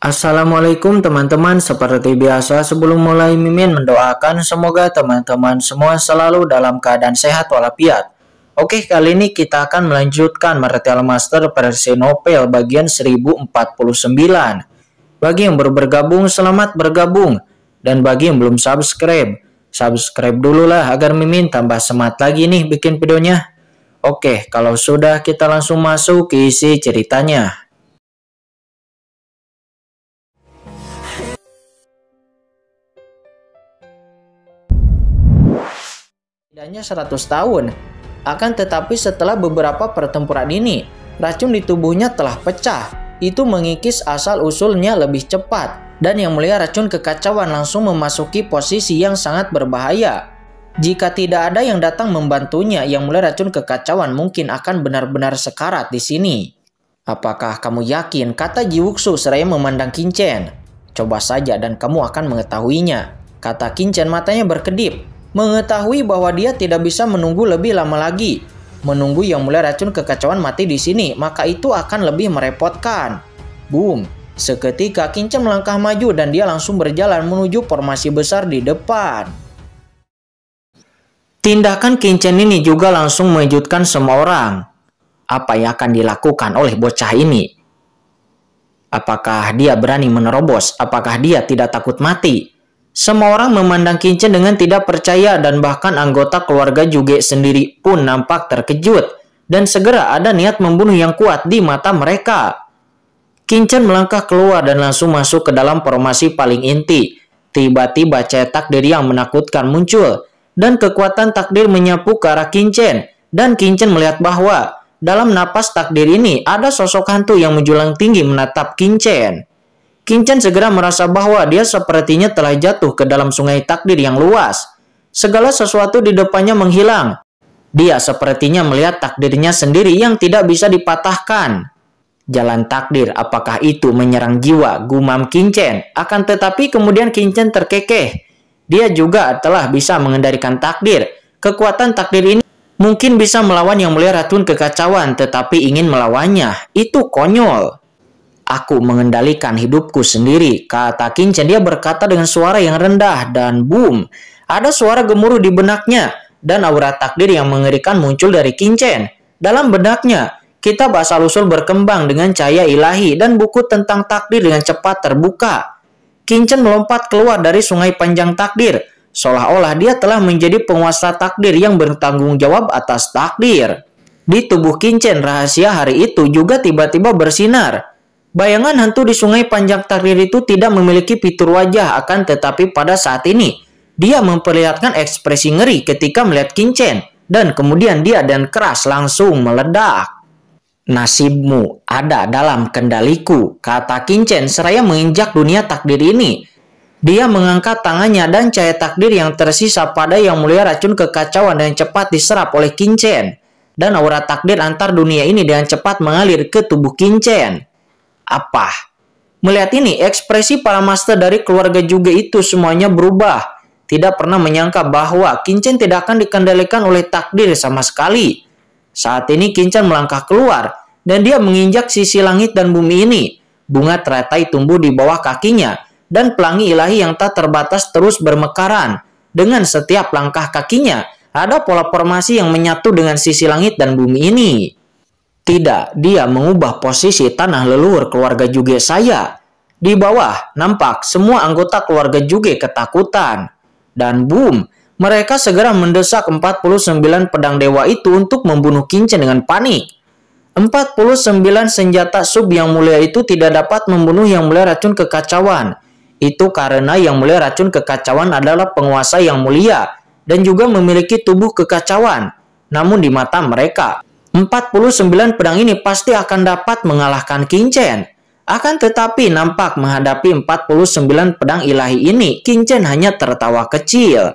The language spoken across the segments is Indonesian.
Assalamualaikum teman-teman, seperti biasa sebelum mulai Mimin mendoakan semoga teman-teman semua selalu dalam keadaan sehat walafiat. Oke, kali ini kita akan melanjutkan Martial Master versi novel bagian 1049. Bagi yang baru bergabung, selamat bergabung. Dan bagi yang belum subscribe dulu lah agar Mimin tambah semangat lagi nih bikin videonya. Oke, kalau sudah kita langsung masuk ke isi ceritanya. Setidaknya 100 tahun. Akan tetapi setelah beberapa pertempuran ini, racun di tubuhnya telah pecah. Itu mengikis asal-usulnya lebih cepat. Dan Yang Mulia Racun Kekacauan langsung memasuki posisi yang sangat berbahaya. Jika tidak ada yang datang membantunya, Yang Mulia Racun Kekacauan mungkin akan benar-benar sekarat di sini. Apakah kamu yakin? Kata Jiwuxu seraya memandang Qinchen. Coba saja dan kamu akan mengetahuinya. Kata Qinchen matanya berkedip. Mengetahui bahwa dia tidak bisa menunggu lebih lama lagi. Menunggu Yang Mulia Racun Kekacauan mati di sini, maka itu akan lebih merepotkan. Boom! Seketika Qinchen melangkah maju dan dia langsung berjalan menuju formasi besar di depan. Tindakan Qinchen ini juga langsung mengejutkan semua orang. Apa yang akan dilakukan oleh bocah ini? Apakah dia berani menerobos? Apakah dia tidak takut mati? Semua orang memandang Qinchen dengan tidak percaya dan bahkan anggota keluarga Juge sendiri pun nampak terkejut dan segera ada niat membunuh yang kuat di mata mereka. Qinchen melangkah keluar dan langsung masuk ke dalam formasi paling inti. Tiba-tiba cahaya takdir yang menakutkan muncul dan kekuatan takdir menyapu ke arah Qinchen dan Qinchen melihat bahwa dalam napas takdir ini ada sosok hantu yang menjulang tinggi menatap Qinchen. Qinchen segera merasa bahwa dia sepertinya telah jatuh ke dalam sungai takdir yang luas. Segala sesuatu di depannya menghilang. Dia sepertinya melihat takdirnya sendiri yang tidak bisa dipatahkan. Jalan takdir, apakah itu menyerang jiwa? Gumam Qinchen. Akan tetapi kemudian Qinchen terkekeh. Dia juga telah bisa mengendalikan takdir. Kekuatan takdir ini mungkin bisa melawan Yang Mulia Racun Kekacauan, tetapi ingin melawannya itu konyol. Aku mengendalikan hidupku sendiri, kata Qinchen. Dia berkata dengan suara yang rendah dan boom, ada suara gemuruh di benaknya dan aura takdir yang mengerikan muncul dari Qinchen. Dalam benaknya, kitab asal-usul berkembang dengan cahaya ilahi dan buku tentang takdir dengan cepat terbuka. Qinchen melompat keluar dari sungai panjang takdir, seolah-olah dia telah menjadi penguasa takdir yang bertanggung jawab atas takdir. Di tubuh Qinchen, rahasia hari itu juga tiba-tiba bersinar. Bayangan hantu di sungai panjang takdir itu tidak memiliki fitur wajah, akan tetapi pada saat ini dia memperlihatkan ekspresi ngeri ketika melihat Qinchen dan kemudian dia dan keras langsung meledak. Nasibmu ada dalam kendaliku, kata Qinchen seraya menginjak dunia takdir ini. Dia mengangkat tangannya dan cahaya takdir yang tersisa pada Yang Mulia Racun Kekacauan dengan cepat diserap oleh Qinchen dan aura takdir antar dunia ini dengan cepat mengalir ke tubuh Qinchen. Apa? Melihat ini, ekspresi para master dari keluarga Juge itu semuanya berubah. Tidak pernah menyangka bahwa Qinchen tidak akan dikendalikan oleh takdir sama sekali. Saat ini Qinchen melangkah keluar dan dia menginjak sisi langit dan bumi ini. Bunga teratai tumbuh di bawah kakinya dan pelangi ilahi yang tak terbatas terus bermekaran. Dengan setiap langkah kakinya, ada pola formasi yang menyatu dengan sisi langit dan bumi ini. Tidak, dia mengubah posisi tanah leluhur keluarga Juge saya. Di bawah, nampak semua anggota keluarga Juge ketakutan. Dan boom, mereka segera mendesak 49 pedang dewa itu untuk membunuh Qinchen dengan panik. 49 senjata sub Yang Mulia itu tidak dapat membunuh Yang Mulia Racun Kekacauan. Itu karena Yang Mulia Racun Kekacauan adalah penguasa yang mulia dan juga memiliki tubuh kekacauan. Namun di mata mereka, 49 pedang ini pasti akan dapat mengalahkan Qinchen. Akan tetapi nampak menghadapi 49 pedang ilahi ini, Qinchen hanya tertawa kecil.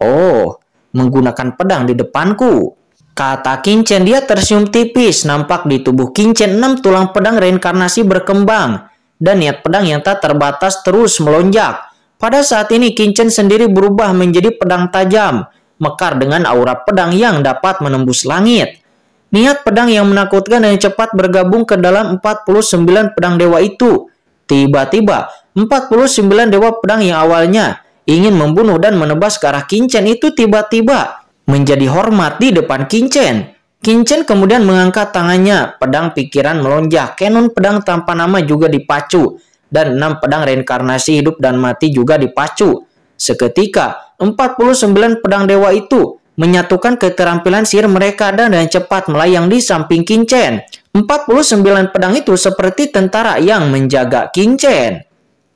Oh, menggunakan pedang di depanku, kata Qinchen. Dia tersenyum tipis. Nampak di tubuh Qinchen 6 tulang pedang reinkarnasi berkembang. Dan niat pedang yang tak terbatas terus melonjak. Pada saat ini Qinchen sendiri berubah menjadi pedang tajam, mekar dengan aura pedang yang dapat menembus langit. Niat pedang yang menakutkan dan cepat bergabung ke dalam 49 pedang dewa itu. Tiba-tiba, 49 dewa pedang yang awalnya ingin membunuh dan menebas ke arah Qinchen itu tiba-tiba menjadi hormat di depan Qinchen. Qinchen kemudian mengangkat tangannya, pedang pikiran melonjak, kenon pedang tanpa nama juga dipacu, dan 6 pedang reinkarnasi hidup dan mati juga dipacu. Seketika, 49 pedang dewa itu menyatukan keterampilan sihir mereka dan dengan cepat melayang di samping Qinchen. 49 pedang itu seperti tentara yang menjaga Qinchen.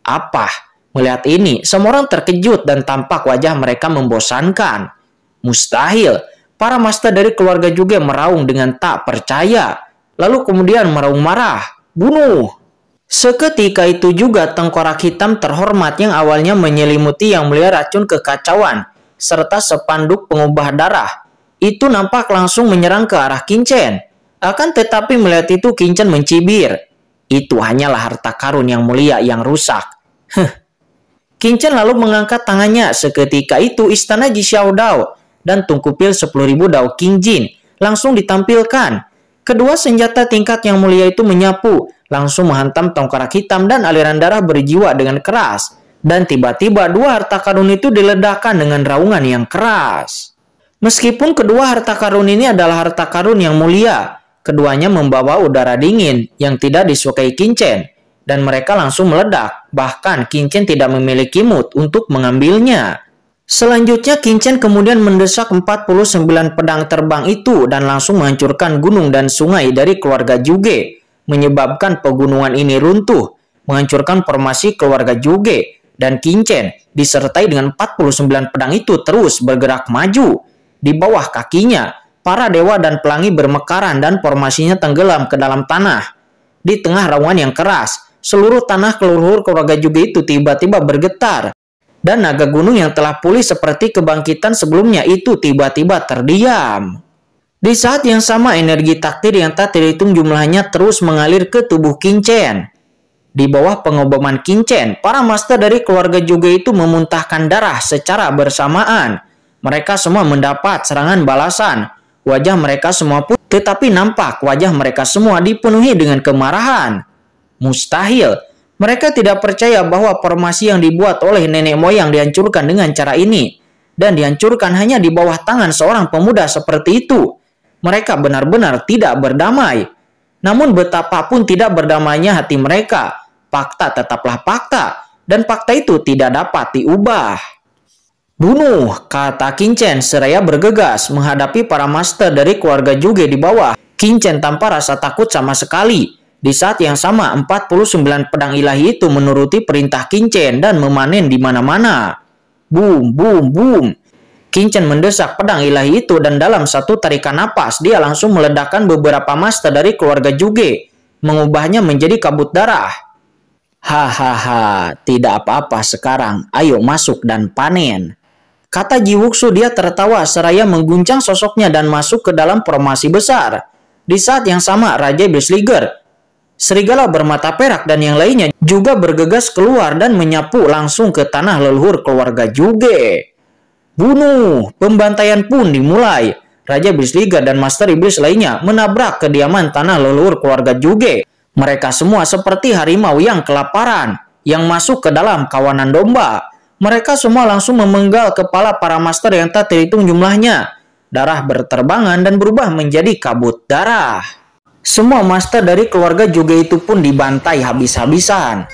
Apa? Melihat ini, semua orang terkejut dan tampak wajah mereka membosankan. Mustahil. Para master dari keluarga juga meraung dengan tak percaya. Lalu kemudian meraung marah. Bunuh! Seketika itu juga tengkorak hitam terhormat yang awalnya menyelimuti Yang Mulia racun kekacauan, serta sepanduk pengubah darah, itu nampak langsung menyerang ke arah Qinchen. Akan tetapi melihat itu Qinchen mencibir. Itu hanyalah harta karun Yang Mulia yang rusak. Qinchen lalu mengangkat tangannya. Seketika itu istana Ji Xiao Dao dan tungku pil 10.000 Dao King Jin langsung ditampilkan. Kedua senjata tingkat Yang Mulia itu menyapu, langsung menghantam tengkorak hitam dan aliran darah berjiwa dengan keras. Dan tiba-tiba dua harta karun itu diledakkan dengan raungan yang keras. Meskipun kedua harta karun ini adalah harta karun Yang Mulia, keduanya membawa udara dingin yang tidak disukai Qinchen, dan mereka langsung meledak. Bahkan Qinchen tidak memiliki mood untuk mengambilnya. Selanjutnya Qinchen kemudian mendesak 49 pedang terbang itu dan langsung menghancurkan gunung dan sungai dari keluarga Zhuge, menyebabkan pegunungan ini runtuh, menghancurkan formasi keluarga Zhuge, dan Qinchen disertai dengan 49 pedang itu terus bergerak maju. Di bawah kakinya, para dewa dan pelangi bermekaran dan formasinya tenggelam ke dalam tanah. Di tengah raungan yang keras, seluruh tanah leluhur keluarga Zhuge itu tiba-tiba bergetar. Dan naga gunung yang telah pulih seperti kebangkitan sebelumnya itu tiba-tiba terdiam. Di saat yang sama, energi takdir yang tak terhitung jumlahnya terus mengalir ke tubuh Qinchen. Di bawah pengobaman Qinchen, para master dari keluarga Zhuge itu memuntahkan darah secara bersamaan. Mereka semua mendapat serangan balasan. Wajah mereka semua pun, tetapi nampak wajah mereka semua dipenuhi dengan kemarahan. Mustahil. Mereka tidak percaya bahwa formasi yang dibuat oleh nenek moyang dihancurkan dengan cara ini. Dan dihancurkan hanya di bawah tangan seorang pemuda seperti itu. Mereka benar-benar tidak berdamai. Namun betapapun tidak berdamainya hati mereka, fakta tetaplah fakta. Dan fakta itu tidak dapat diubah. Bunuh, kata Qinchen seraya bergegas menghadapi para master dari keluarga Zhuge di bawah. Qinchen tanpa rasa takut sama sekali. Di saat yang sama, 49 pedang ilahi itu menuruti perintah Qinchen dan memanen di mana-mana. Boom, boom, boom. Qinchen mendesak pedang ilahi itu dan dalam satu tarikan napas, dia langsung meledakkan beberapa master dari keluarga Zhuge, mengubahnya menjadi kabut darah. Hahaha, tidak apa-apa sekarang, ayo masuk dan panen. Kata Ji Wuxu, dia tertawa seraya mengguncang sosoknya dan masuk ke dalam formasi besar. Di saat yang sama, Raja Iblis Liger, serigala bermata perak dan yang lainnya juga bergegas keluar dan menyapu langsung ke tanah leluhur keluarga Zhuge. Bunuh! Pembantaian pun dimulai. Raja Iblis Liger dan Master Iblis lainnya menabrak kediaman tanah leluhur keluarga Zhuge. Mereka semua seperti harimau yang kelaparan, yang masuk ke dalam kawanan domba. Mereka semua langsung memenggal kepala para master yang tak terhitung jumlahnya. Darah berterbangan dan berubah menjadi kabut darah. Semua master dari keluarga Zhuge itu pun dibantai habis-habisan.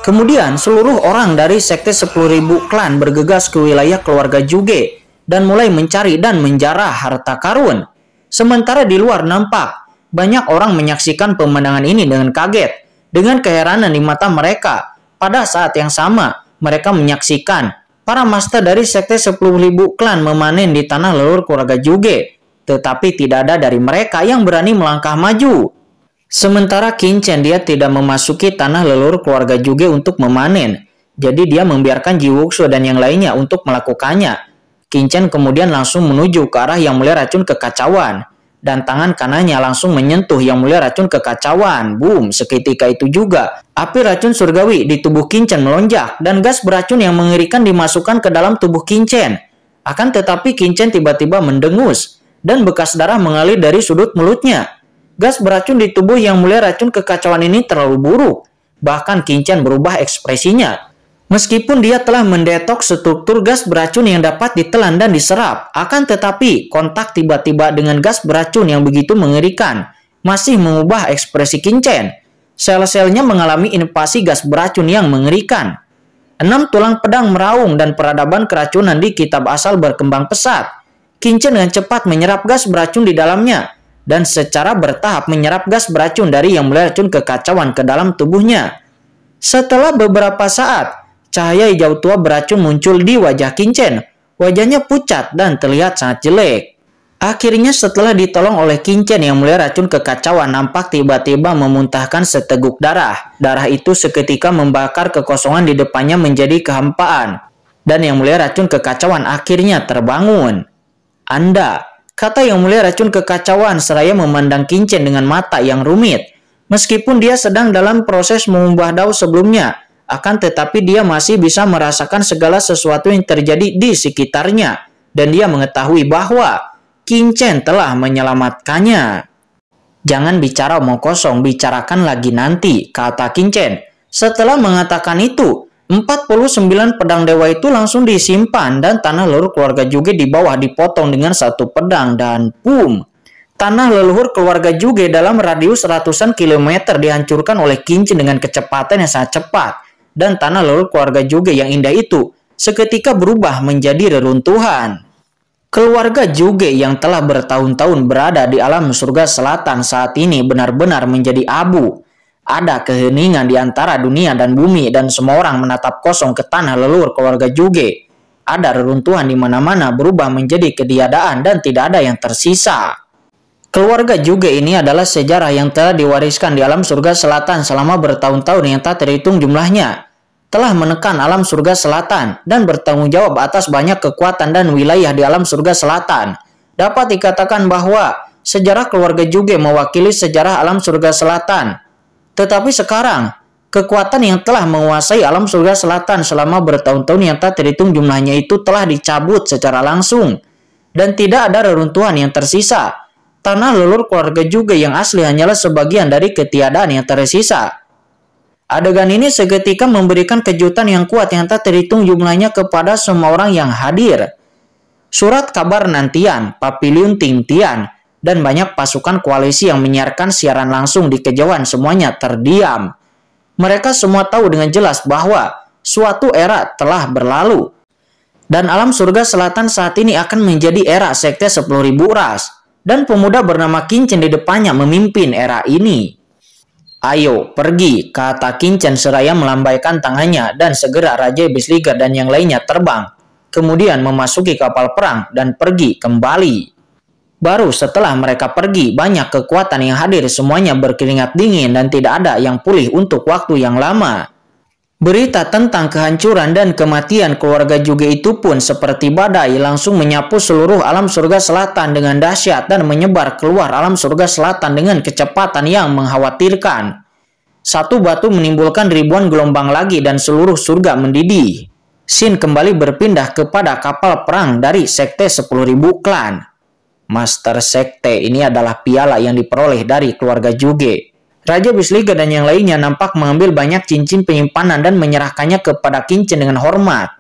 Kemudian seluruh orang dari sekte 10.000 klan bergegas ke wilayah keluarga Zhuge dan mulai mencari dan menjarah harta karun. Sementara di luar nampak banyak orang menyaksikan pemandangan ini dengan kaget, dengan keheranan di mata mereka. Pada saat yang sama, mereka menyaksikan para master dari sekte 10.000 klan memanen di tanah leluhur keluarga Zhuge. Tetapi tidak ada dari mereka yang berani melangkah maju. Sementara Qinchen, dia tidak memasuki tanah leluhur keluarga Zhuge untuk memanen. Jadi dia membiarkan Ji Wuxu dan yang lainnya untuk melakukannya. Qinchen kemudian langsung menuju ke arah Yang Mulia Racun Kekacauan. Dan tangan kanannya langsung menyentuh Yang Mulia Racun Kekacauan. Boom, seketika itu juga api racun surgawi di tubuh Qinchen melonjak dan gas beracun yang mengerikan dimasukkan ke dalam tubuh Qinchen. Akan tetapi Qinchen tiba-tiba mendengus dan bekas darah mengalir dari sudut mulutnya. Gas beracun di tubuh Yang Mulia Racun Kekacauan ini terlalu buruk. Bahkan Qingchen berubah ekspresinya. Meskipun dia telah mendetoks struktur gas beracun yang dapat ditelan dan diserap, akan tetapi kontak tiba-tiba dengan gas beracun yang begitu mengerikan masih mengubah ekspresi Qingchen. Sel-selnya mengalami invasi gas beracun yang mengerikan. 6 tulang pedang meraung dan peradaban keracunan di kitab asal berkembang pesat. Qingchen dengan cepat menyerap gas beracun di dalamnya dan secara bertahap menyerap gas beracun dari Yang Mulia Racun Kekacauan ke dalam tubuhnya. Setelah beberapa saat, cahaya hijau tua beracun muncul di wajah Qingchen. Wajahnya pucat dan terlihat sangat jelek. Akhirnya setelah ditolong oleh Qingchen, Yang Mulia Racun Kekacauan nampak tiba-tiba memuntahkan seteguk darah. Darah itu seketika membakar kekosongan di depannya menjadi kehampaan. Dan Yang Mulia Racun Kekacauan akhirnya terbangun. "Anda," kata Yang Mulia Racun Kekacauan seraya memandang Qingchen dengan mata yang rumit. Meskipun dia sedang dalam proses mengubah dao sebelumnya, akan tetapi dia masih bisa merasakan segala sesuatu yang terjadi di sekitarnya. Dan dia mengetahui bahwa Qingchen telah menyelamatkannya. "Jangan bicara omong kosong, bicarakan lagi nanti," kata Qingchen. Setelah mengatakan itu, 49 pedang dewa itu langsung disimpan dan tanah leluhur keluarga Zhuge di bawah dipotong dengan satu pedang dan boom. Tanah leluhur keluarga Zhuge dalam radius ratusan kilometer dihancurkan oleh Qingchen dengan kecepatan yang sangat cepat. Dan tanah leluhur keluarga Zhuge yang indah itu seketika berubah menjadi reruntuhan. Keluarga Zhuge yang telah bertahun-tahun berada di alam surga selatan saat ini benar-benar menjadi abu. Ada keheningan di antara dunia dan bumi dan semua orang menatap kosong ke tanah leluhur keluarga Zhuge. Ada reruntuhan di mana-mana berubah menjadi ketiadaan dan tidak ada yang tersisa. Keluarga Zhuge ini adalah sejarah yang telah diwariskan di alam surga selatan selama bertahun-tahun yang tak terhitung jumlahnya. Telah menekan alam surga selatan dan bertanggung jawab atas banyak kekuatan dan wilayah di alam surga selatan. Dapat dikatakan bahwa sejarah keluarga Zhuge mewakili sejarah alam surga selatan. Tetapi sekarang, kekuatan yang telah menguasai alam surga selatan selama bertahun-tahun yang tak terhitung jumlahnya itu telah dicabut secara langsung. Dan tidak ada reruntuhan yang tersisa. Tanah leluhur keluarga Zhuge yang asli hanyalah sebagian dari ketiadaan yang tersisa. Adegan ini seketika memberikan kejutan yang kuat yang tak terhitung jumlahnya kepada semua orang yang hadir. Surat kabar Nantian, Papiliun Tingtian, dan banyak pasukan koalisi yang menyiarkan siaran langsung di kejauhan semuanya terdiam. Mereka semua tahu dengan jelas bahwa suatu era telah berlalu. Dan alam surga selatan saat ini akan menjadi era sekte 10.000 ras. Dan pemuda bernama Qingchen di depannya memimpin era ini. "Ayo, pergi," kata Qingchen seraya melambaikan tangannya dan segera Raja Iblis Liga dan yang lainnya terbang. Kemudian memasuki kapal perang dan pergi kembali. Baru setelah mereka pergi, banyak kekuatan yang hadir semuanya berkeringat dingin dan tidak ada yang pulih untuk waktu yang lama. Berita tentang kehancuran dan kematian keluarga Zhuge itu pun seperti badai langsung menyapu seluruh alam surga selatan dengan dahsyat dan menyebar keluar alam surga selatan dengan kecepatan yang mengkhawatirkan. Satu batu menimbulkan ribuan gelombang lagi dan seluruh surga mendidih. Xin kembali berpindah kepada kapal perang dari sekte 10.000 klan. Master sekte ini adalah piala yang diperoleh dari keluarga Zhuge. Raja Iblis Liga dan yang lainnya nampak mengambil banyak cincin penyimpanan dan menyerahkannya kepada Qingchen dengan hormat.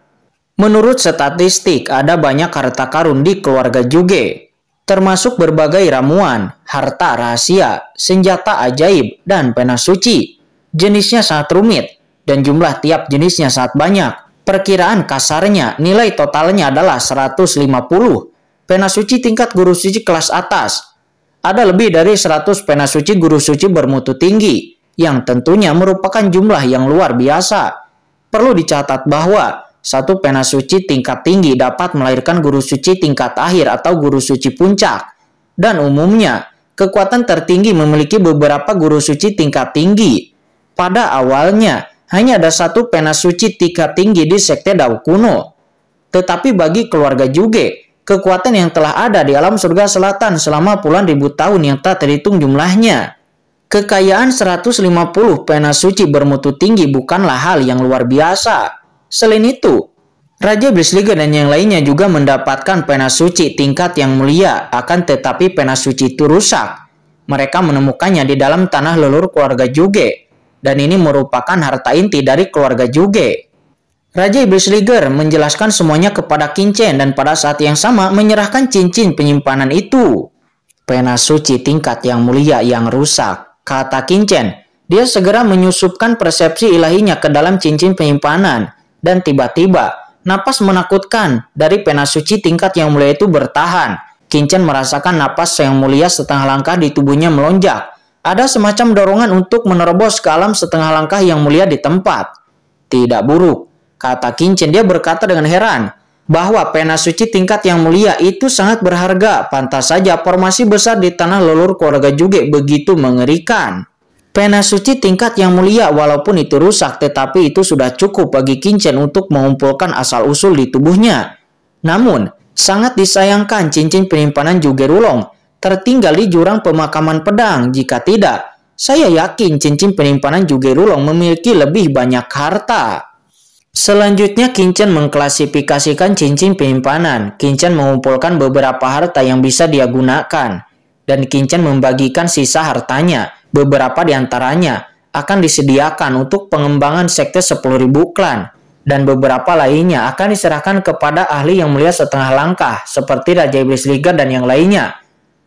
Menurut statistik, ada banyak harta karun di keluarga Zhuge, termasuk berbagai ramuan, harta rahasia, senjata ajaib, dan pena suci. Jenisnya sangat rumit, dan jumlah tiap jenisnya sangat banyak. Perkiraan kasarnya, nilai totalnya adalah 150. Pena suci tingkat guru suci kelas atas. Ada lebih dari 100 pena suci guru suci bermutu tinggi, yang tentunya merupakan jumlah yang luar biasa. Perlu dicatat bahwa satu pena suci tingkat tinggi dapat melahirkan guru suci tingkat akhir atau guru suci puncak. Dan umumnya, kekuatan tertinggi memiliki beberapa guru suci tingkat tinggi. Pada awalnya, hanya ada satu pena suci tingkat tinggi di sekte Dao kuno. Tetapi bagi keluarga Zhuge, kekuatan yang telah ada di alam surga selatan selama puluhan ribu tahun yang tak terhitung jumlahnya. Kekayaan 150 pena suci bermutu tinggi bukanlah hal yang luar biasa. Selain itu, Raja Iblis Liga dan yang lainnya juga mendapatkan pena suci tingkat yang mulia, akan tetapi pena suci itu rusak. Mereka menemukannya di dalam tanah leluhur keluarga Zhuge. dan ini merupakan harta inti dari keluarga Juge. Raja Iblis Liger menjelaskan semuanya kepada Qingchen dan pada saat yang sama menyerahkan cincin penyimpanan itu. Pena suci tingkat yang mulia yang rusak, kata Qingchen. Dia segera menyusupkan persepsi ilahinya ke dalam cincin penyimpanan, dan tiba-tiba napas menakutkan dari pena suci tingkat yang mulia itu bertahan. Qingchen merasakan napas yang mulia setengah langkah di tubuhnya melonjak. Ada semacam dorongan untuk menerobos ke alam setengah langkah yang mulia di tempat. Tidak buruk, kata Qingchen. Dia berkata dengan heran bahwa pena suci tingkat yang mulia itu sangat berharga. Pantas saja formasi besar di tanah leluhur keluarga Juge begitu mengerikan. Pena suci tingkat yang mulia walaupun itu rusak, tetapi itu sudah cukup bagi Qingchen untuk mengumpulkan asal-usul di tubuhnya. Namun, sangat disayangkan cincin penyimpanan Juge Rulong tertinggal di jurang pemakaman pedang. Jika tidak, saya yakin cincin penyimpanan Juge Rulong memiliki lebih banyak harta. Selanjutnya, Qingchen mengklasifikasikan cincin penyimpanan. Qingchen mengumpulkan beberapa harta yang bisa dia gunakan, dan Qingchen membagikan sisa hartanya. Beberapa di antaranya akan disediakan untuk pengembangan sekte 10.000 klan, dan beberapa lainnya akan diserahkan kepada ahli yang mulia setengah langkah, seperti Raja Iblis Liger dan yang lainnya.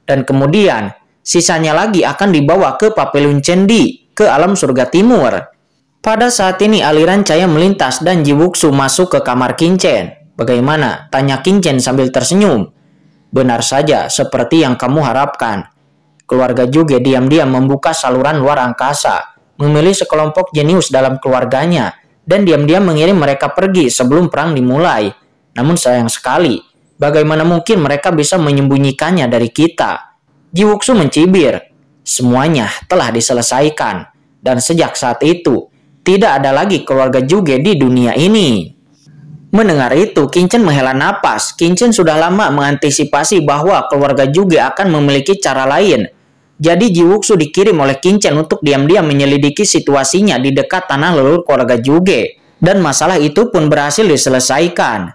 Dan kemudian, sisanya lagi akan dibawa ke Papilun Cendi, ke alam surga timur. Pada saat ini aliran cahaya melintas dan Ji Wuxu masuk ke kamar Qingchen. Bagaimana? Tanya Qingchen sambil tersenyum. Benar saja, seperti yang kamu harapkan. Keluarga Juge diam-diam membuka saluran luar angkasa, memilih sekelompok jenius dalam keluarganya, dan diam-diam mengirim mereka pergi sebelum perang dimulai. Namun sayang sekali, bagaimana mungkin mereka bisa menyembunyikannya dari kita? Ji Wuxu mencibir. Semuanya telah diselesaikan, dan sejak saat itu, tidak ada lagi keluarga Juge di dunia ini. Mendengar itu, Qingchen menghela napas. Qingchen sudah lama mengantisipasi bahwa keluarga Juge akan memiliki cara lain. Jadi Ji Wuxu dikirim oleh Qingchen untuk diam-diam menyelidiki situasinya di dekat tanah leluhur keluarga Juge. Dan masalah itu pun berhasil diselesaikan.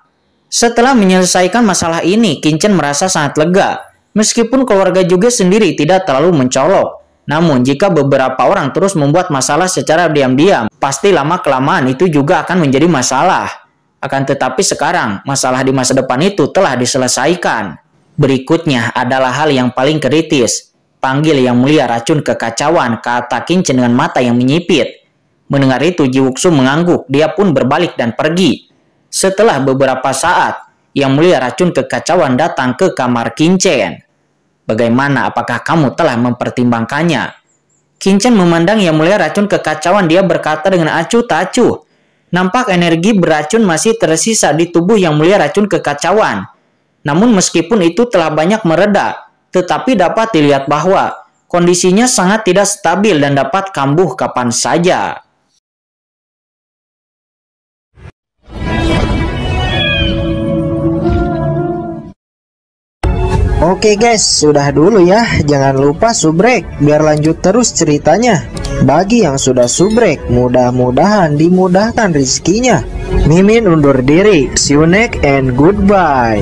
Setelah menyelesaikan masalah ini, Qingchen merasa sangat lega. Meskipun keluarga Juge sendiri tidak terlalu mencolok. Namun jika beberapa orang terus membuat masalah secara diam-diam, pasti lama-kelamaan itu juga akan menjadi masalah. Akan tetapi sekarang, masalah di masa depan itu telah diselesaikan. Berikutnya adalah hal yang paling kritis. Panggil yang mulia racun kekacauan, kata Qingchen dengan mata yang menyipit. Mendengar itu, Ji Wuxu mengangguk. Dia pun berbalik dan pergi. Setelah beberapa saat, yang mulia racun kekacauan datang ke kamar Qingchen. Bagaimana? Apakah kamu telah mempertimbangkannya? Qingchen memandang yang mulia racun kekacauan. Dia berkata dengan acuh tak acuh. Nampak energi beracun masih tersisa di tubuh yang mulia racun kekacauan. Namun meskipun itu telah banyak mereda, tetapi dapat dilihat bahwa kondisinya sangat tidak stabil dan dapat kambuh kapan saja. Oke guys, sudah dulu ya. Jangan lupa subrek biar lanjut terus ceritanya. Bagi yang sudah subrek, mudah-mudahan dimudahkan rezekinya. Mimin undur diri. See you next and goodbye.